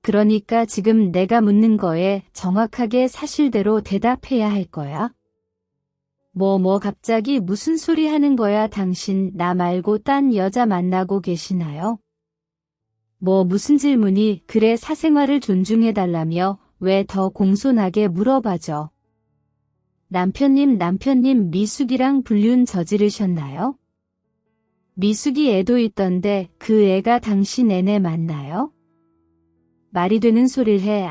그러니까 지금 내가 묻는 거에 정확하게 사실대로 대답해야 할 거야. 뭐 갑자기 무슨 소리 하는 거야 당신 나 말고 딴 여자 만나고 계시나요? 무슨 질문이 그래 사생활을 존중해달라며 왜 더 공손하게 물어봐죠. 남편님 미숙이랑 불륜 저지르셨나요? 미숙이 애도 있던데 그 애가 당신 애네 맞나요? 말이 되는 소리를 해.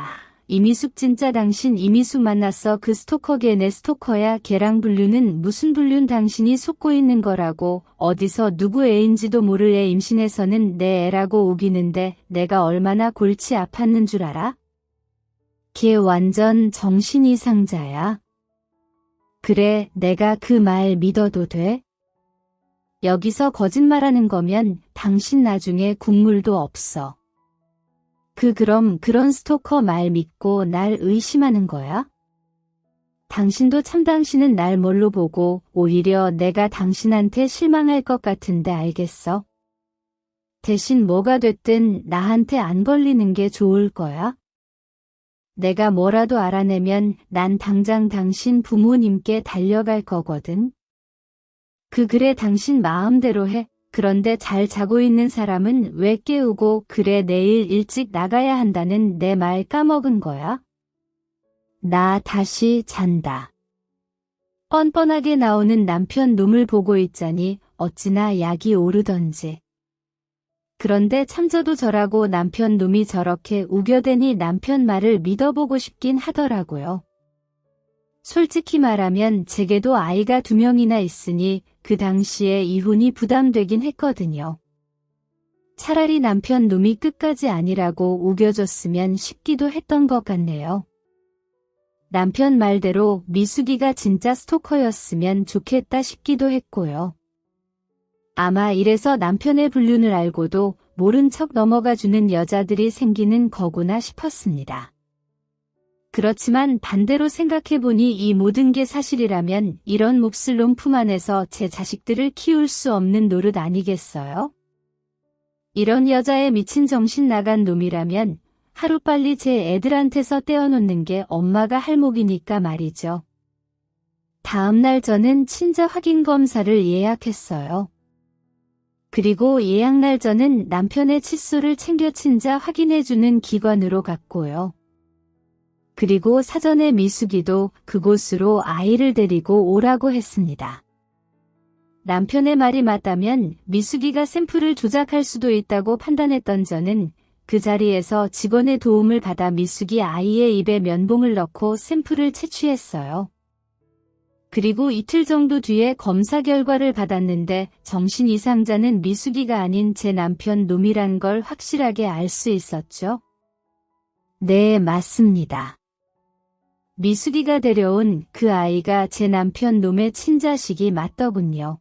이미숙 진짜 당신 이미숙 만났어. 그 스토커 걔네 스토커야. 걔랑 불륜은 무슨 불륜 당신이 속고 있는 거라고. 어디서 누구 애인지도 모를 애 임신해서는 내 애라고 우기는데 내가 얼마나 골치 아팠는 줄 알아? 걔 완전 정신이상자야. 그래 내가 그 말 믿어도 돼? 여기서 거짓말하는 거면 당신 나중에 국물도 없어. 그럼 그런 스토커 말 믿고 날 의심하는 거야? 당신도 참 당신은 날 뭘로 보고 오히려 내가 당신한테 실망할 것 같은데 알겠어? 대신 뭐가 됐든 나한테 안 걸리는 게 좋을 거야? 내가 뭐라도 알아내면 난 당장 당신 부모님께 달려갈 거거든. 그래 당신 마음대로 해. 그런데 잘 자고 있는 사람은 왜 깨우고 그래 내일 일찍 나가야 한다는 내 말 까먹은 거야? 나 다시 잔다. 뻔뻔하게 나오는 남편 놈을 보고 있자니 어찌나 약이 오르던지. 그런데 참저도 저라고 남편 놈이 저렇게 우겨대니 남편 말을 믿어보고 싶긴 하더라고요. 솔직히 말하면 제게도 아이가 2명이나 있으니 그 당시에 이혼이 부담되긴 했거든요. 차라리 남편 놈이 끝까지 아니라고 우겨줬으면 싶기도 했던 것 같네요. 남편 말대로 미숙이가 진짜 스토커였으면 좋겠다 싶기도 했고요. 아마 이래서 남편의 불륜을 알고도 모른 척 넘어가주는 여자들이 생기는 거구나 싶었습니다. 그렇지만 반대로 생각해보니 이 모든 게 사실이라면 이런 몹쓸 놈 품 안에서 제 자식들을 키울 수 없는 노릇 아니겠어요? 이런 여자에 미친 정신 나간 놈이라면 하루빨리 제 애들한테서 떼어놓는 게 엄마가 할 몫이니까 말이죠. 다음날 저는 친자 확인 검사를 예약했어요. 그리고 예약날 저는 남편의 칫솔을 챙겨 친자 확인해주는 기관으로 갔고요. 그리고 사전에 미숙이도 그곳으로 아이를 데리고 오라고 했습니다. 남편의 말이 맞다면 미숙이가 샘플을 조작할 수도 있다고 판단했던 저는 그 자리에서 직원의 도움을 받아 미숙이 아이의 입에 면봉을 넣고 샘플을 채취했어요. 그리고 이틀 정도 뒤에 검사 결과를 받았는데 정신 이상자는 미숙이가 아닌 제 남편 놈이란 걸 확실하게 알 수 있었죠. 네, 맞습니다. 미숙이가 데려온 그 아이가 제 남편 놈의 친자식이 맞더군요.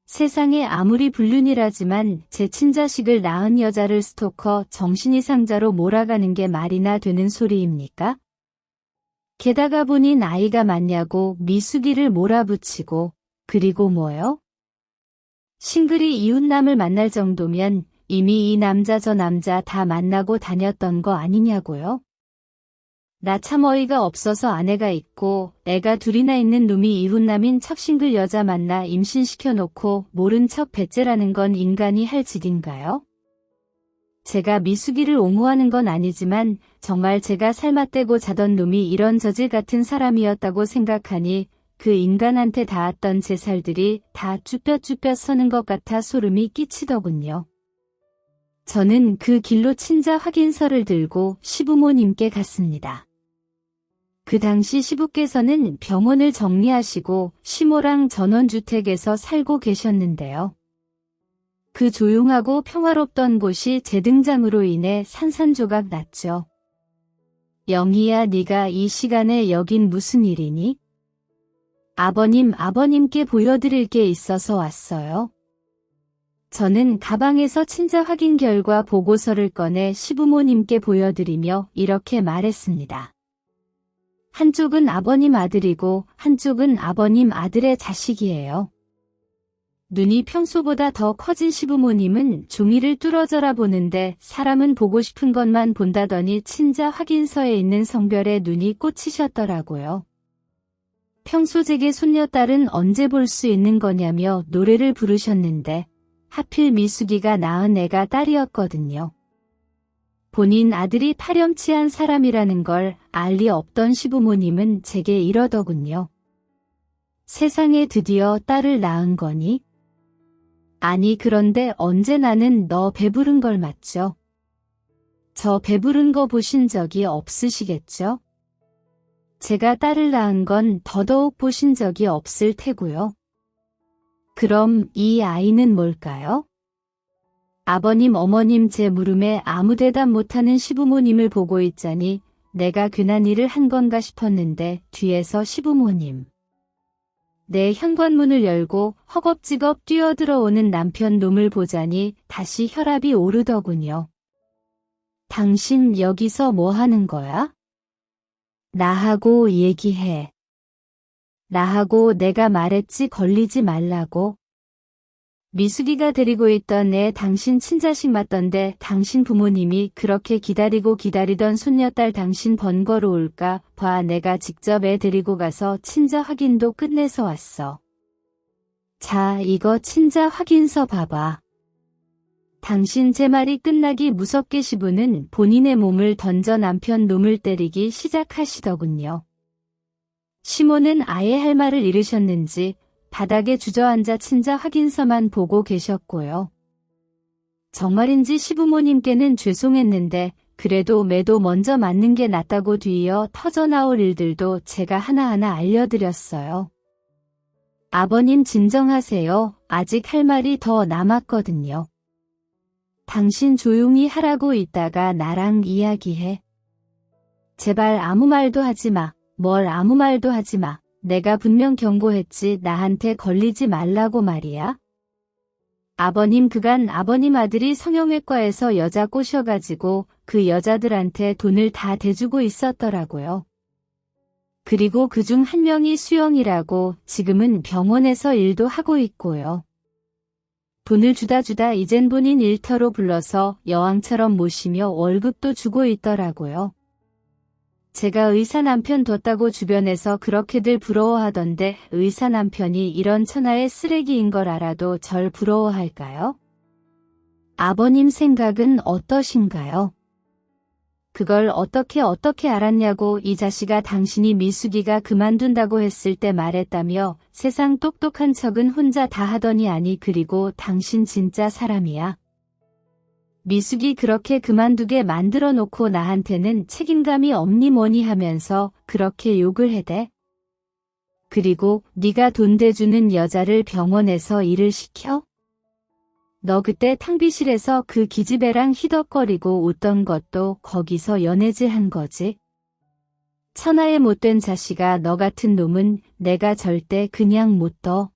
세상에 아무리 불륜이라지만 제 친자식을 낳은 여자를 스토커 정신이상자로 몰아가는 게 말이나 되는 소리입니까? 게다가 본인 아이가 맞냐고 미숙이를 몰아붙이고 그리고 뭐요? 싱글이 이웃남을 만날 정도면 이미 이 남자 저 남자 다 만나고 다녔던 거 아니냐고요? 나 참 어이가 없어서 아내가 있고 애가 2이나 있는 놈이 이웃남인 척 싱글 여자 만나 임신시켜놓고 모른 척 배째라는 건 인간이 할 짓인가요? 제가 미숙이를 옹호하는 건 아니지만 정말 제가 살맛대고 자던 놈이 이런 저질 같은 사람이었다고 생각하니 그 인간한테 닿았던 제 살들이 다 쭈뼛쭈뼛 서는 것 같아 소름이 끼치더군요. 저는 그 길로 친자 확인서를 들고 시부모님께 갔습니다. 그 당시 시부께서는 병원을 정리하시고 시모랑 전원주택에서 살고 계셨는데요. 그 조용하고 평화롭던 곳이 제 등장으로 인해 산산조각 났죠. 영희야, 네가 이 시간에 여긴 무슨 일이니? 아버님께 보여드릴 게 있어서 왔어요. 저는 가방에서 친자 확인 결과 보고서를 꺼내 시부모님께 보여드리며 이렇게 말했습니다. 한쪽은 아버님 아들이고 한쪽은 아버님 아들의 자식이에요. 눈이 평소보다 더 커진 시부모님은 종이를 뚫어져라 보는데 사람은 보고 싶은 것만 본다더니 친자 확인서에 있는 성별에 눈이 꽂히셨더라고요. 평소 제게 손녀딸은 언제 볼 수 있는 거냐며 노래를 부르셨는데 하필 미숙이가 낳은 애가 딸이었거든요. 본인 아들이 파렴치한 사람이라는 걸 알 리 없던 시부모님은 제게 이러더군요. 세상에 드디어 딸을 낳은 거니? 아니 그런데 언제 나는 너 배부른 걸 맞죠? 저 배부른 거 보신 적이 없으시겠죠? 제가 딸을 낳은 건 더더욱 보신 적이 없을 테고요. 그럼 이 아이는 뭘까요? 아버님 어머님 제 물음에 아무 대답 못하는 시부모님을 보고 있자니 내가 괜한 일을 한 건가 싶었는데 뒤에서 시부모님. 내 현관문을 열고 허겁지겁 뛰어들어오는 남편 놈을 보자니 다시 혈압이 오르더군요. 당신 여기서 뭐 하는 거야? 나하고 얘기해. 나하고 내가 말했지 걸리지 말라고. 미숙이가 데리고 있던 애 당신 친자식 맞던데 당신 부모님이 그렇게 기다리던 손녀딸 당신 번거로울까 봐 내가 직접 애 데리고 가서 친자 확인도 끝내서 왔어. 자, 이거 친자 확인서 봐봐. 당신 제 말이 끝나기 무섭게 시부는 본인의 몸을 던져 남편 놈을 때리기 시작하시더군요. 시모는 아예 할 말을 잃으셨는지 바닥에 주저앉아 친자 확인서만 보고 계셨고요. 정말인지 시부모님께는 죄송했는데 그래도 매도 먼저 맞는 게 낫다고 뒤이어 터져나올 일들도 제가 하나하나 알려드렸어요. 아버님 진정하세요. 아직 할 말이 더 남았거든요. 당신 조용히 하라고 있다가 나랑 이야기해. 제발 아무 말도 하지 마. 뭘 아무 말도 하지 마. 내가 분명 경고했지 나한테 걸리지 말라고 말이야. 아버님 그간 아버님 아들이 성형외과에서 여자 꼬셔가지고 그 여자들한테 돈을 다 대주고 있었더라고요. 그리고 그중 한 명이 수영이라고 지금은 병원에서 일도 하고 있고요. 돈을 주다 이젠 본인 일터로 불러서 여왕처럼 모시며 월급도 주고 있더라고요. 제가 의사 남편 뒀다고 주변에서 그렇게들 부러워하던데 의사 남편이 이런 천하의 쓰레기인 걸 알아도 절 부러워할까요? 아버님 생각은 어떠신가요? 그걸 어떻게 알았냐고 이 자식아 당신이 미숙이가 그만둔다고 했을 때 말했다며 세상 똑똑한 척은 혼자 다 하더니 아니 그리고 당신 진짜 사람이야. 미숙이 그렇게 그만두게 만들어 놓고 나한테는 책임감이 없니 뭐니 하면서 그렇게 욕을 해대. 그리고 네가 돈 대주는 여자를 병원에서 일을 시켜? 너 그때 탕비실에서 그 기집애랑 히덕거리고 웃던 것도 거기서 연애질 한 거지? 천하의 못된 자식아 너 같은 놈은 내가 절대 그냥 못 둬.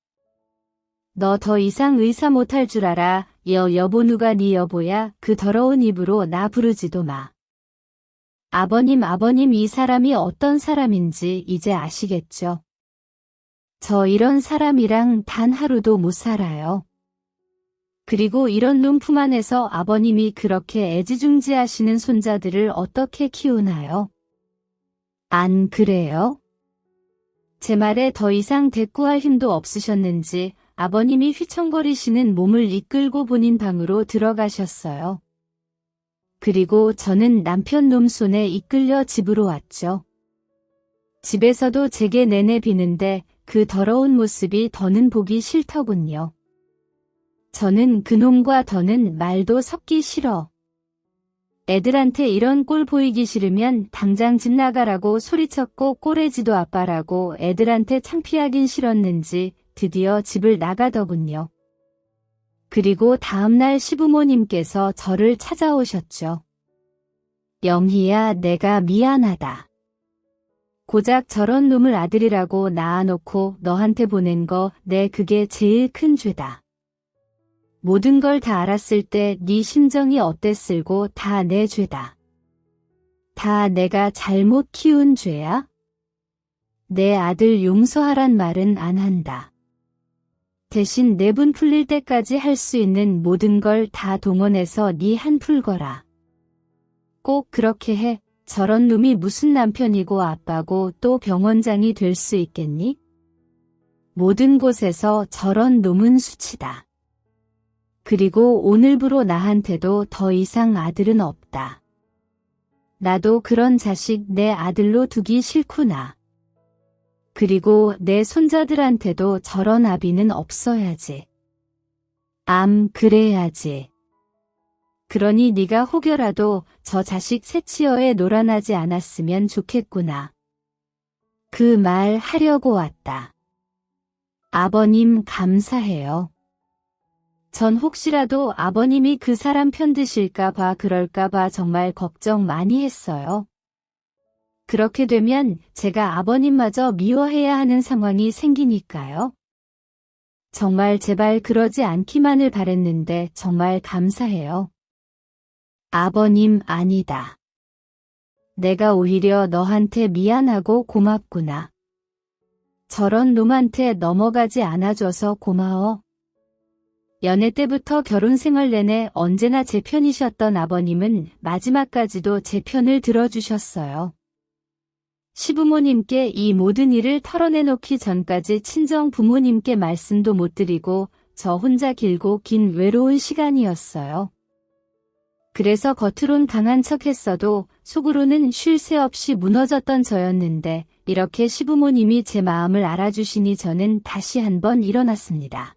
너 더 이상 의사 못할 줄 알아. 여보 누가 네 여보야? 그 더러운 입으로 나 부르지도 마. 아버님 이 사람이 어떤 사람인지 이제 아시겠죠? 저 이런 사람이랑 단 하루도 못 살아요. 그리고 이런 놈 품 안에서 아버님이 그렇게 애지중지하시는 손자들을 어떻게 키우나요? 안 그래요? 제 말에 더 이상 대꾸할 힘도 없으셨는지 아버님이 휘청거리시는 몸을 이끌고 본인 방으로 들어가셨어요. 그리고 저는 남편 놈 손에 이끌려 집으로 왔죠. 집에서도 제게 내내 비는데 그 더러운 모습이 더는 보기 싫더군요. 저는 그놈과 더는 말도 섞기 싫어. 애들한테 이런 꼴 보이기 싫으면 당장 집 나가라고 소리쳤고 꼬레지도 아빠라고 애들한테 창피하긴 싫었는지 드디어 집을 나가더군요. 그리고 다음날 시부모님께서 저를 찾아오셨죠. 영희야 내가 미안하다. 고작 저런 놈을 아들이라고 낳아놓고 너한테 보낸 거 내 그게 제일 큰 죄다. 모든 걸 다 알았을 때 네 심정이 어땠을고 다 내 죄다. 다 내가 잘못 키운 죄야? 내 아들 용서하란 말은 안 한다. 대신 내분 풀릴 때까지 할 수 있는 모든 걸 다 동원해서 네 한풀 거라. 꼭 그렇게 해. 저런 놈이 무슨 남편이고 아빠고 또 병원장이 될 수 있겠니? 모든 곳에서 저런 놈은 수치다. 그리고 오늘부로 나한테도 더 이상 아들은 없다. 나도 그런 자식 내 아들로 두기 싫구나. 그리고 내 손자들한테도 저런 아비는 없어야지. 그래야지. 그러니 네가 혹여라도 저 자식 새치어에 놀아나지 않았으면 좋겠구나. 그 말 하려고 왔다. 아버님 감사해요. 전 혹시라도 아버님이 그 사람 편드실까봐 그럴까봐 정말 걱정 많이 했어요. 그렇게 되면 제가 아버님마저 미워해야 하는 상황이 생기니까요. 정말 제발 그러지 않기만을 바랬는데 정말 감사해요. 아버님 아니다. 내가 오히려 너한테 미안하고 고맙구나. 저런 놈한테 넘어가지 않아줘서 고마워. 연애 때부터 결혼 생활 내내 언제나 제 편이셨던 아버님은 마지막까지도 제 편을 들어주셨어요. 시부모님께 이 모든 일을 털어내놓기 전까지 친정 부모님께 말씀도 못 드리고 저 혼자 길고 긴 외로운 시간이었어요. 그래서 겉으론 강한 척 했어도 속으로는 쉴 새 없이 무너졌던 저였는데 이렇게 시부모님이 제 마음을 알아주시니 저는 다시 한번 일어났습니다.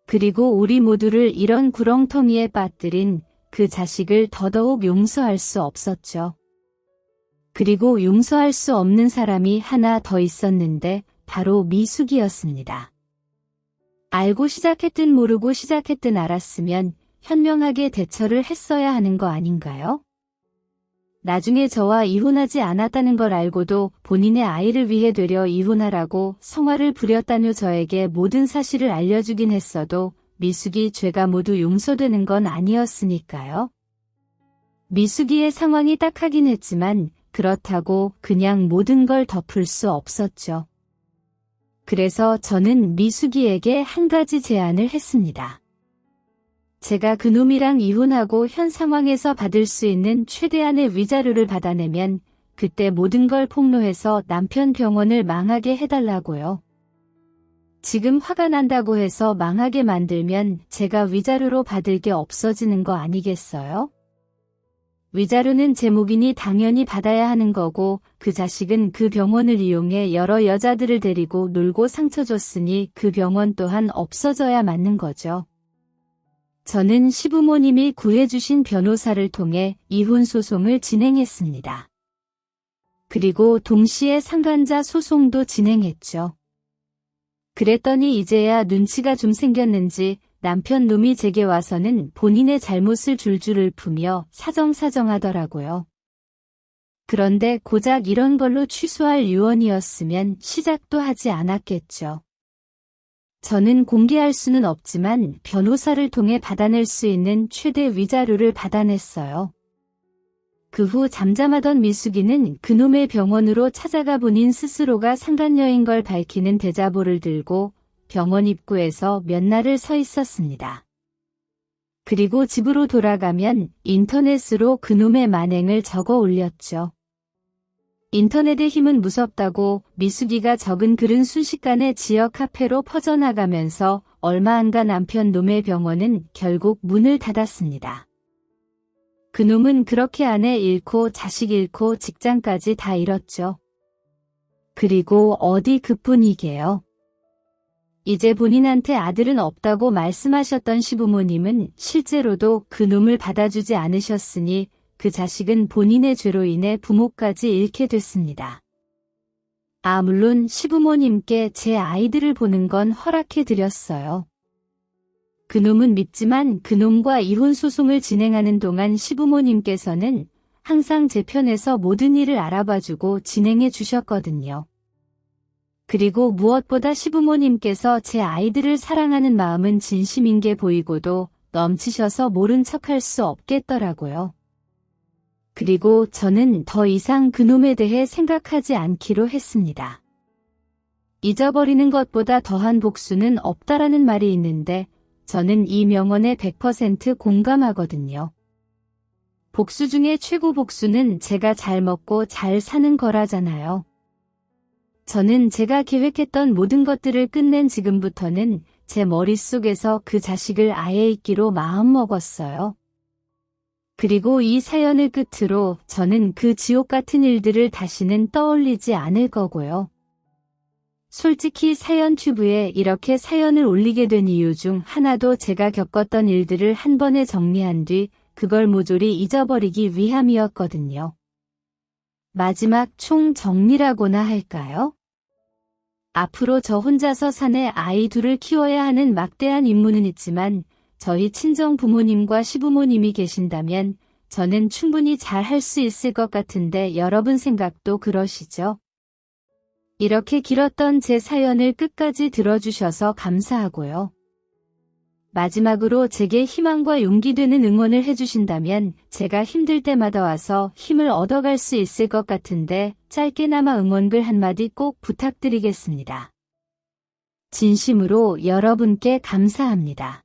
그리고 우리 모두를 이런 구렁텅이에 빠뜨린 그 자식을 더더욱 용서할 수 없었죠. 그리고 용서할 수 없는 사람이 하나 더 있었는데 바로 미숙이었습니다. 알고 시작했든 모르고 시작했든 알았으면 현명하게 대처를 했어야 하는 거 아닌가요? 나중에 저와 이혼하지 않았다는 걸 알고도 본인의 아이를 위해 되려 이혼하라고 성화를 부렸다며 저에게 모든 사실을 알려주긴 했어도 미숙이 죄가 모두 용서되는 건 아니었으니까요. 미숙이의 상황이 딱하긴 했지만 그렇다고 그냥 모든 걸 덮을 수 없었죠. 그래서 저는 미숙이에게 한 가지 제안을 했습니다. 제가 그놈이랑 이혼하고 현 상황에서 받을 수 있는 최대한의 위자료를 받아내면 그때 모든 걸 폭로해서 남편 병원을 망하게 해달라고요. 지금 화가 난다고 해서 망하게 만들면 제가 위자료로 받을 게 없어지는 거 아니겠어요? 위자료는 제목이니 당연히 받아야 하는 거고 그 자식은 그 병원을 이용해 여러 여자들을 데리고 놀고 상처 줬으니 그 병원 또한 없어져야 맞는 거죠. 저는 시부모님이 구해주신 변호사를 통해 이혼 소송을 진행했습니다. 그리고 동시에 상간자 소송도 진행했죠. 그랬더니 이제야 눈치가 좀 생겼는지 남편 놈이 제게 와서는 본인의 잘못을 줄줄 읊으며 사정사정하더라고요. 그런데 고작 이런 걸로 취소할 유언이었으면 시작도 하지 않았겠죠. 저는 공개할 수는 없지만 변호사를 통해 받아낼 수 있는 최대 위자료를 받아냈어요. 그 후 잠잠하던 미숙이는 그놈의 병원으로 찾아가 본인 스스로가 상간녀인 걸 밝히는 대자보를 들고 병원 입구에서 몇 날을 서 있었습니다. 그리고 집으로 돌아가면 인터넷으로 그놈의 만행을 적어 올렸죠. 인터넷의 힘은 무섭다고 미숙이가 적은 글은 순식간에 지역 카페로 퍼져나가면서 얼마 안 가 남편 놈의 병원은 결국 문을 닫았습니다. 그놈은 그렇게 아내 잃고 자식 잃고 직장까지 다 잃었죠. 그리고 어디 그뿐이게요. 이제 본인한테 아들은 없다고 말씀하셨던 시부모님은 실제로도 그놈을 받아주지 않으셨으니 그 자식은 본인의 죄로 인해 부모까지 잃게 됐습니다. 물론 시부모님께 제 아이들을 보는 건 허락해 드렸어요. 그놈은 밉지만 그놈과 이혼 소송을 진행하는 동안 시부모님께서는 항상 제 편에서 모든 일을 알아봐주고 진행해 주셨거든요. 그리고 무엇보다 시부모님께서 제 아이들을 사랑하는 마음은 진심인 게 보이고도 넘치셔서 모른 척할 수 없겠더라고요. 그리고 저는 더 이상 그놈에 대해 생각하지 않기로 했습니다. 잊어버리는 것보다 더한 복수는 없다라는 말이 있는데 저는 이 명언에 100% 공감하거든요. 복수 중에 최고 복수는 제가 잘 먹고 잘 사는 거라잖아요. 저는 제가 계획했던 모든 것들을 끝낸 지금부터는 제 머릿속에서 그 자식을 아예 잊기로 마음먹었어요. 그리고 이 사연을 끝으로 저는 그 지옥 같은 일들을 다시는 떠올리지 않을 거고요. 솔직히 사연 튜브에 이렇게 사연을 올리게 된 이유 중 하나도 제가 겪었던 일들을 한 번에 정리한 뒤 그걸 모조리 잊어버리기 위함이었거든요. 마지막 총 정리라고나 할까요? 앞으로 저 혼자서 산에 아이 둘을 키워야 하는 막대한 임무는 있지만 저희 친정 부모님과 시부모님이 계신다면 저는 충분히 잘 할 수 있을 것 같은데 여러분 생각도 그러시죠? 이렇게 길었던 제 사연을 끝까지 들어주셔서 감사하고요. 마지막으로 제게 희망과 용기 되는 응원을 해주신다면 제가 힘들 때마다 와서 힘을 얻어갈 수 있을 것 같은데 짧게나마 응원글 한마디 꼭 부탁드리겠습니다. 진심으로 여러분께 감사합니다.